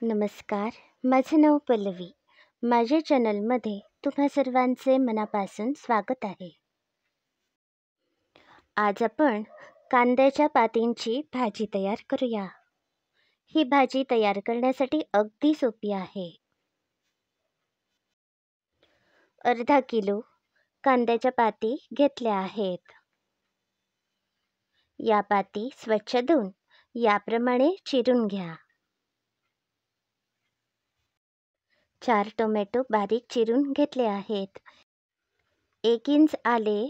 नमस्कार, माझं नाव पल्लवी. माझ्या चॅनलमध्ये तुम्हा सर्वांचे मनापासून स्वागत आहे. आज आपण कांद्याच्या पातींची भाजी तयार करूया. ही भाजी तयार करण्यासाठी अगदी सोपी आहे. अर्धा किलो कांद्याच्या पाती घेतल्या आहेत. या पाती स्वच्छ धुवून याप्रमाणे चिरून घ्या. 4 टोमॅटो बारीक चिरून घेतले आहेत. 1 इंच आले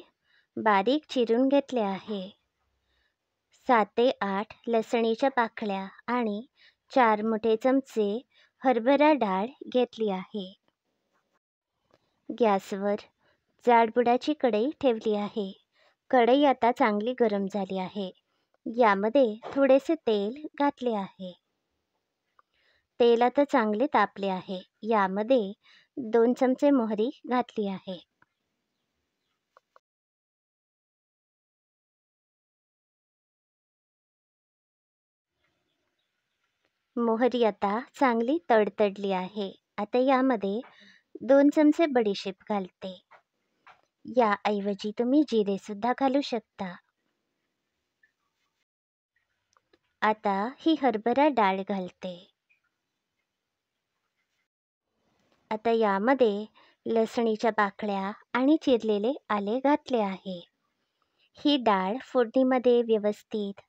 बारीक चिरून घेतले आहे. 7 ते 8 लसणीच्या पाकळ्या आणि 4 मोठे चमचे हरभरा डाळ घेतली आहे. गॅसवर जाडबुडाची कढई ठेवली आहे. कढई आता चांगली गरम झाली आहे. यामध्ये थोडेसे तेल घातले आहे. तेल आता चांगले तापले आहे. यामध्ये 2 चमचे मोहरी घातली आहे. मोहरी आता चांगली तडतडली आहे. आता यामध्ये 2 चमचे बडीशेप घालते. याऐवजी तुम्ही जिरे सुद्धा घालू शकता. आता ही हरभरा डाळ घालते. आता यामध्ये लसणीच्या पाकळ्या आणि चिरलेले आले घातले आहे. ही डाळ फोडणीमध्ये व्यवस्थित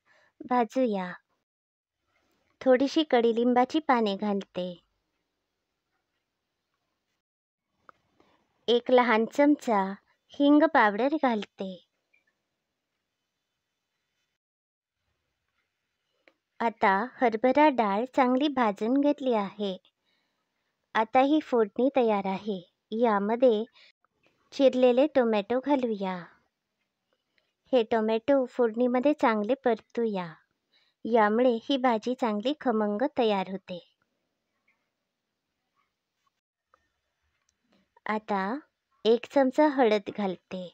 भाजूया. थोडीशी कडीलिंबाची पाने घालते. 1 लहान चमचा हिंग पावडर घालते. आता हरभरा डाळ चांगली भाजून घेतली आहे. आता ही फोडणी तयार आहे. यामध्ये चिरलेले टोमॅटो घालूया. हे टोमॅटो फोडणीमध्ये चांगले परतूया. यामुळे ही भाजी चांगली खमंग तयार होते. आता 1 चमचा हळद घालते.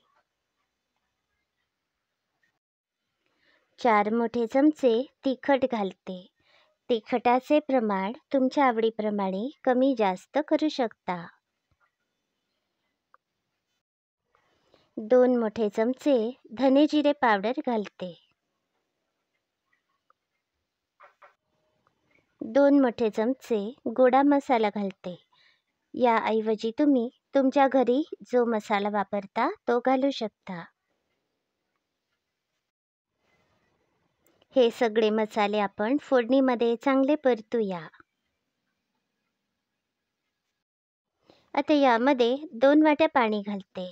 4 मोठे चमचे तिखट घालते. तिखटाचे प्रमाण तुमच्या आवडीप्रमाणे कमी जास्त करू शकता. 2 मोठे चमचे धने जिरे पावडर घालते. 2 मोठे चमचे गोडा मसाला घालते. याऐवजी तुम्ही तुमच्या घरी जो मसाला वापरता तो घालू शकता. हे सगळे मसाले आपण फोडणीमध्ये चांगले परतूया. आता यामध्ये 2 वाट्या पाणी घालते.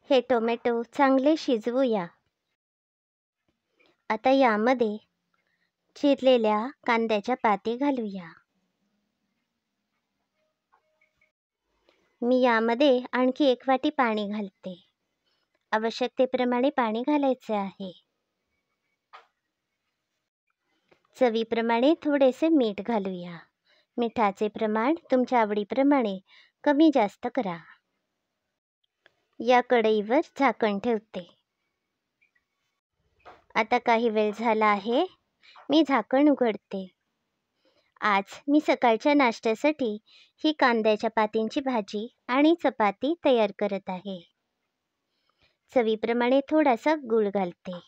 हे टोमॅटो चांगले शिजवूया. आता यामध्ये चिरलेल्या कांद्याच्या पाती घालूया. मी यामध्ये आणखी 1 वाटी पाणी घालते. आवश्यकतेप्रमाणे पाणी घालायचे आहे. चवीप्रमाणे थोडेसे मीठ घालूया. मिठाचे प्रमाण तुमच्या आवडीप्रमाणे कमी जास्त करा. या कढईवर झाकण ठेवते. आता काही वेळ झाला आहे. मी झाकण उघडते. आज मी सकाळच्या नाश्त्यासाठी ही कांद्याच्या पातींची भाजी आणि चपाती तयार करत आहे. चवीप्रमाणे थोडासा गूळ घालते.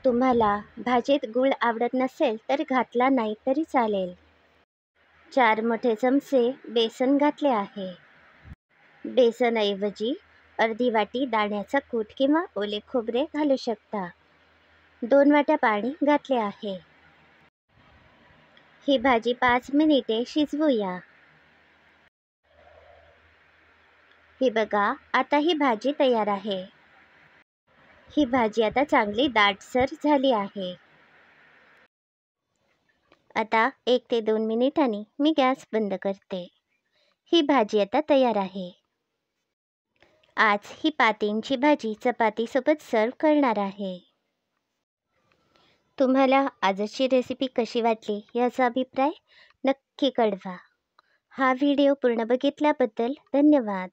तुम्हाला भाजीत गूळ आवडत नसेल तर घातला नाही तरी चालेल. 4 मोठे चमचे बेसन घातले आहे. बेसनऐवजी अर्धी वाटी दाण्याचा कूट किंवा ओले खोबरे घालू शकता. 2 वाट्या पाणी घातले आहे. ही भाजी 5 मिनिटे शिजवूया. ही बघा, आता ही भाजी तयार आहे. ही भाजी आता चांगली दाटसर झाली आहे. आता 1 ते 2 मिनिटांनी मी गॅस बंद करते. ही भाजी आता तयार आहे. आज ही पातींची भाजी चपातीसोबत सर्व करणार आहे. तुम्हाला आजची रेसिपी कशी वाटली याचा अभिप्राय नक्की कळवा. हा व्हिडिओ पूर्ण बघितल्याबद्दल धन्यवाद.